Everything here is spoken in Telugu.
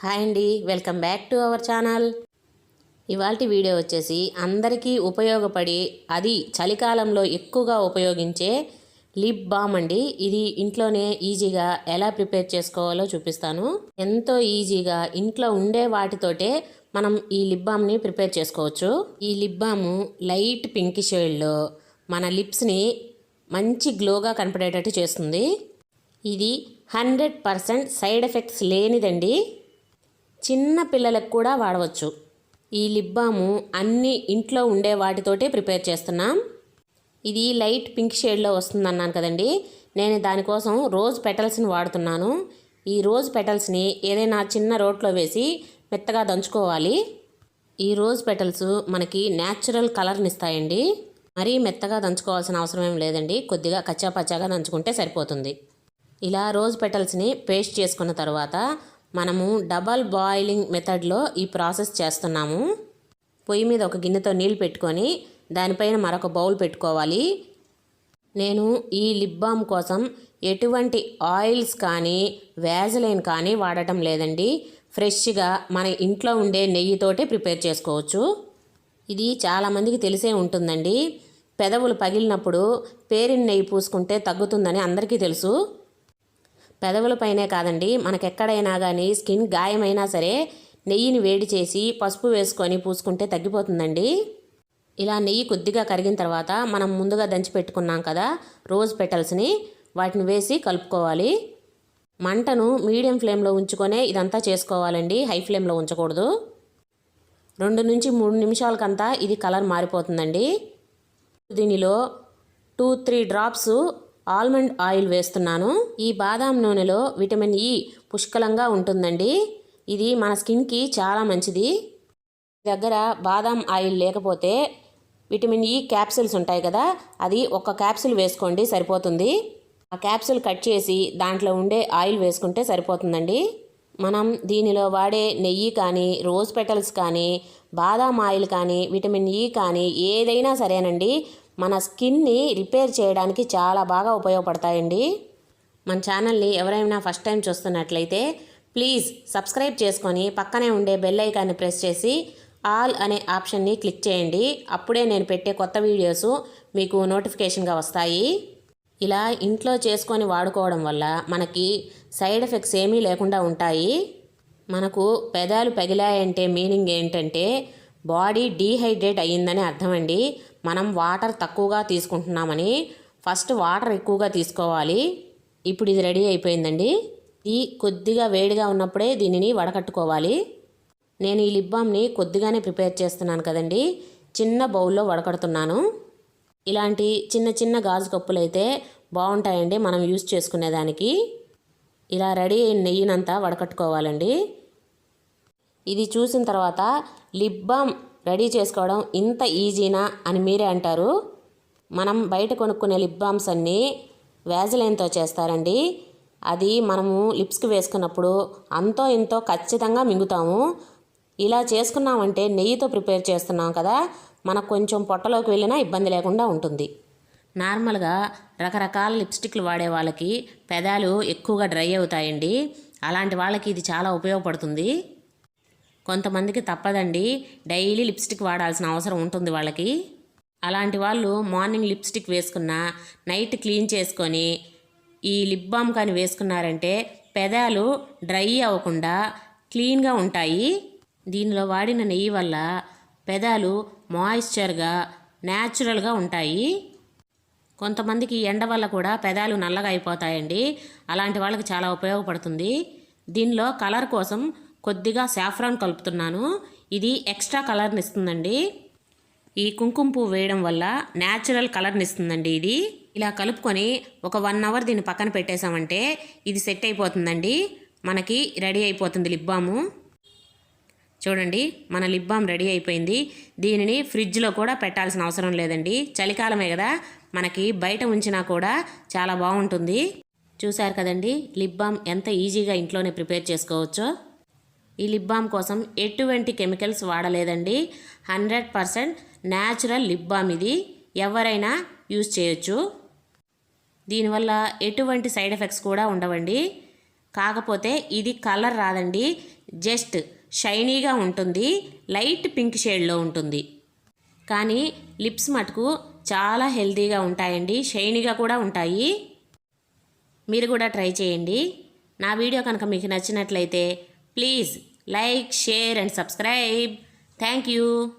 హాయ్ అండి, welcome back to our channel. ఇవాల్టి వీడియో వచ్చేసి అందరికీ ఉపయోగపడి అది చలికాలంలో ఎక్కువగా ఉపయోగించే లిప్ బామ్ అండి. ఇది ఇంట్లోనే ఈజీగా ఎలా ప్రిపేర్ చేసుకోవాలో చూపిస్తాను. ఎంతో ఈజీగా ఇంట్లో ఉండే వాటితోటే మనం ఈ లిప్ బామ్ని ప్రిపేర్ చేసుకోవచ్చు. ఈ లిప్ బాము లైట్ పింక్ షేడ్లో మన లిప్స్ని మంచి గ్లోగా కనపడేటట్టు చేస్తుంది. ఇది 100% సైడ్ ఎఫెక్ట్స్ లేనిదండి. చిన్న పిల్లలకు కూడా వాడవచ్చు. ఈ లిప్ బాము అన్ని ఇంట్లో ఉండే వాటితోటే ప్రిపేర్ చేస్తున్నాం. ఇది లైట్ పింక్ షేడ్లో వస్తుంది అన్నాను కదండి. నేను దానికోసం రోజ్ పెటల్స్ని వాడుతున్నాను. ఈ రోజ్ పెటల్స్ని ఏదైనా చిన్న రోట్లో వేసి మెత్తగా దంచుకోవాలి. ఈ రోజ్ పెటల్స్ మనకి న్యాచురల్ కలర్ని ఇస్తాయండి. మరీ మెత్తగా దంచుకోవాల్సిన అవసరం ఏం లేదండి. కొద్దిగా కచ్చాపచ్చాగా దంచుకుంటే సరిపోతుంది. ఇలా రోజ్ పెటల్స్ని పేస్ట్ చేసుకున్న తర్వాత మనము డబల్ బాయిలింగ్ మెథడ్లో ఈ ప్రాసెస్ చేస్తున్నాము. పొయ్యి మీద ఒక గిన్నెతో నీళ్ళు పెట్టుకొని దానిపైన మరొక బౌల్ పెట్టుకోవాలి. నేను ఈ లిప్ బామ్ కోసం ఎటువంటి ఆయిల్స్ కానీ వ్యాజలైన్ కానీ వాడటం లేదండి. ఫ్రెష్గా మన ఇంట్లో ఉండే నెయ్యితోటే ప్రిపేర్ చేసుకోవచ్చు. ఇది చాలామందికి తెలిసే ఉంటుందండి. పెదవులు పగిలినప్పుడు పేరిన నెయ్యి పూసుకుంటే తగ్గుతుందని అందరికీ తెలుసు. పెదవులపైనే కాదండి, మనకెక్కడైనా కానీ స్కిన్ గాయమైనా సరే నెయ్యిని వేడి చేసి పసుపు వేసుకొని పూసుకుంటే తగ్గిపోతుందండి. ఇలా నెయ్యి కొద్దిగా కరిగిన తర్వాత మనం ముందుగా దంచి పెట్టుకున్నాం కదా రోజ్ పెటల్స్ని, వాటిని వేసి కలుపుకోవాలి. మంటను మీడియం ఫ్లేమ్లో ఉంచుకొనే ఇదంతా చేసుకోవాలండి. హై ఫ్లేమ్లో ఉంచకూడదు. 2 నుంచి 3 నిమిషాలకంతా ఇది కలర్ మారిపోతుందండి. దీనిలో 2-3 డ్రాప్స్ ఆల్మండ్ ఆయిల్ వేస్తున్నాను. ఈ బాదాం నూనెలో విటమిన్ ఇ పుష్కలంగా ఉంటుందండి. ఇది మన స్కిన్కి చాలా మంచిది. దగ్గర బాదాం ఆయిల్ లేకపోతే విటమిన్ ఇ క్యాప్సిల్స్ ఉంటాయి కదా, అది ఒక క్యాప్సిల్ వేసుకోండి సరిపోతుంది. ఆ క్యాప్సిల్ కట్ చేసి దాంట్లో ఉండే ఆయిల్ వేసుకుంటే సరిపోతుందండి. మనం దీనిలో వాడే నెయ్యి కానీ రోజ్ పెటల్స్ కానీ బాదాం ఆయిల్ కానీ విటమిన్ ఇ కానీ ఏదైనా సరేనండి, మన స్కిన్ని రిపేర్ చేయడానికి చాలా బాగా ఉపయోగపడతాయండి. మన ఛానల్ని ఎవరైనా ఫస్ట్ టైం చూస్తున్నట్లయితే ప్లీజ్ సబ్స్క్రైబ్ చేసుకొని పక్కనే ఉండే బెల్ ఐకాన్ని ప్రెస్ చేసి ఆల్ అనే ఆప్షన్ని క్లిక్ చేయండి. అప్పుడే నేను పెట్టే కొత్త వీడియోస్ మీకు నోటిఫికేషన్గా వస్తాయి. ఇలా ఇంట్లో చేసుకొని వాడుకోవడం వల్ల మనకి సైడ్ ఎఫెక్ట్స్ ఏమీ లేకుండా ఉంటాయి. మనకు పెదాలు పగిలాయంటే మీనింగ్ ఏంటంటే బాడీ డీహైడ్రేట్ అయ్యిందని అర్థం అండి. మనం వాటర్ తక్కువగా తీసుకుంటున్నామని. ఫస్ట్ వాటర్ ఎక్కువగా తీసుకోవాలి. ఇప్పుడు ఇది రెడీ అయిపోయిందండి. ఇది కొద్దిగా వేడిగా ఉన్నప్పుడే దీనిని వడకట్టుకోవాలి. నేను ఈ లిప్ బామ్ని కొద్దిగానే ప్రిపేర్ చేస్తున్నాను కదండి, చిన్న బౌల్లో వడకడుతున్నాను. ఇలాంటి చిన్న చిన్న గాజు కప్పులు అయితే బాగుంటాయండి మనం యూజ్ చేసుకునేదానికి. ఇలా రెడీ అయిన నెయ్యినంతా వడకట్టుకోవాలండి. ఇది చూసిన తర్వాత లిప్ బామ్ రెడీ చేసుకోవడం ఇంత ఈజీనా అని మీరే అంటారు. మనం బయట కొనుక్కునే లిప్ బామ్స్ అన్నీ వ్యాజలైన్తో చేస్తారండి. అది మనము లిప్స్కి వేసుకున్నప్పుడు అంతో ఇంతో ఖచ్చితంగా మింగుతాము. ఇలా చేసుకున్నామంటే నెయ్యితో ప్రిపేర్ చేస్తున్నాం కదా, మనకు కొంచెం పొట్టలోకి వెళ్ళినా ఇబ్బంది లేకుండా ఉంటుంది. నార్మల్గా రకరకాల లిప్స్టిక్లు వాడే వాళ్ళకి పెదాలు ఎక్కువగా డ్రై అవుతాయండి. అలాంటి వాళ్ళకి ఇది చాలా ఉపయోగపడుతుంది. కొంతమందికి తప్పదండి, డైలీ లిప్స్టిక్ వాడాల్సిన అవసరం ఉంటుంది వాళ్ళకి. అలాంటి వాళ్ళు మార్నింగ్ లిప్స్టిక్ వేసుకున్న నైట్ క్లీన్ చేసుకొని ఈ లిప్ బామ్ కానీ వేసుకున్నారంటే పెదాలు డ్రై అవ్వకుండా క్లీన్గా ఉంటాయి. దీనిలో వాడిన నెయ్యి వల్ల పెదాలు మాయిశ్చర్గా న్యాచురల్గా ఉంటాయి. కొంతమందికి ఎండ వల్ల కూడా పెదాలు నల్లగా అయిపోతాయండి. అలాంటి వాళ్ళకి చాలా ఉపయోగపడుతుంది. దీనిలో కలర్ కోసం కొద్దిగా సాఫ్రాన్ కలుపుతున్నాను. ఇది ఎక్స్ట్రా కలర్ని ఇస్తుందండి. ఈ కుంకుమ పువ్వు వేయడం వల్ల న్యాచురల్ కలర్ని ఇస్తుందండి ఇది. ఇలా కలుపుకొని ఒక 1 అవర్ దీన్ని పక్కన పెట్టేసామంటే ఇది సెట్ అయిపోతుందండి. మనకి రెడీ అయిపోతుంది లిప్ బాము. చూడండి, మన లిప్ బామ్ రెడీ అయిపోయింది. దీనిని ఫ్రిడ్జ్లో కూడా పెట్టాల్సిన అవసరం లేదండి. చలికాలమే కదా, మనకి బయట ఉంచినా కూడా చాలా బాగుంటుంది. చూశారు కదండి లిప్ బామ్ ఎంత ఈజీగా ఇంట్లోనే ప్రిపేర్ చేసుకోవచ్చో. ఈ లిప్ బామ్ కోసం ఎటువంటి కెమికల్స్ వాడలేదండి. 100% న్యాచురల్ లిప్ బామ్ ఇది. ఎవరైనా యూజ్ చేయొచ్చు. దీనివల్ల ఎటువంటి సైడ్ ఎఫెక్ట్స్ కూడా ఉండవండి. కాకపోతే ఇది కలర్ రాదండి. జస్ట్ షైనీగా ఉంటుంది, లైట్ పింక్ షేడ్లో ఉంటుంది. కానీ లిప్స్ మటుకు చాలా హెల్తీగా ఉంటాయండి, షైనీగా కూడా ఉంటాయి. మీరు కూడా ట్రై చేయండి. నా వీడియో కనుక మీకు నచ్చినట్లయితే please like, share and subscribe. Thank you.